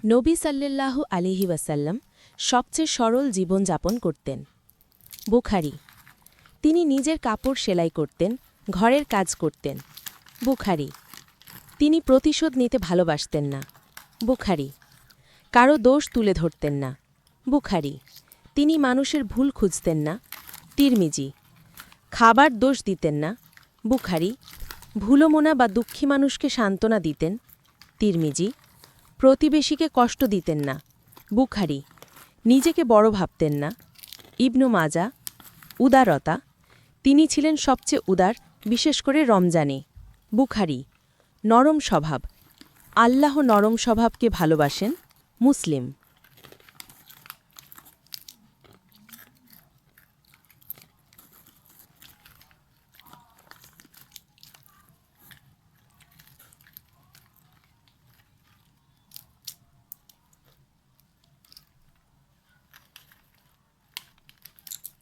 নবী সাল্লাল্লাহু আলাইহি ওয়াসাল্লাম সবচেয়ে সরল জীবনযাপন করতেন। বুখারী। তিনি নিজের কাপড় সেলাই করতেন, ঘরের কাজ করতেন। বুখারী। তিনি প্রতিশোধ নিতে ভালোবাসতেন না। বুখারী। কারো দোষ তুলে ধরতেন না। বুখারী। তিনি মানুষের ভুল খুঁজতেন না। তিরমিজি। খাবার দোষ দিতেন না। বুখারী। ভুলোমনা বা দুঃখী মানুষকে সান্ত্বনা দিতেন। তিরমিজি। প্রতিবেশীকে কষ্ট দিতেন না। বুখারী। নিজেকে বড় ভাবতেন না। ইবনু মাজা। উদারতা। তিনি ছিলেন সবচেয়ে উদার, বিশেষ করে রমজানে। বুখারী। নরম স্বভাব। আল্লাহ নরম স্বভাবকে ভালোবাসেন। মুসলিম।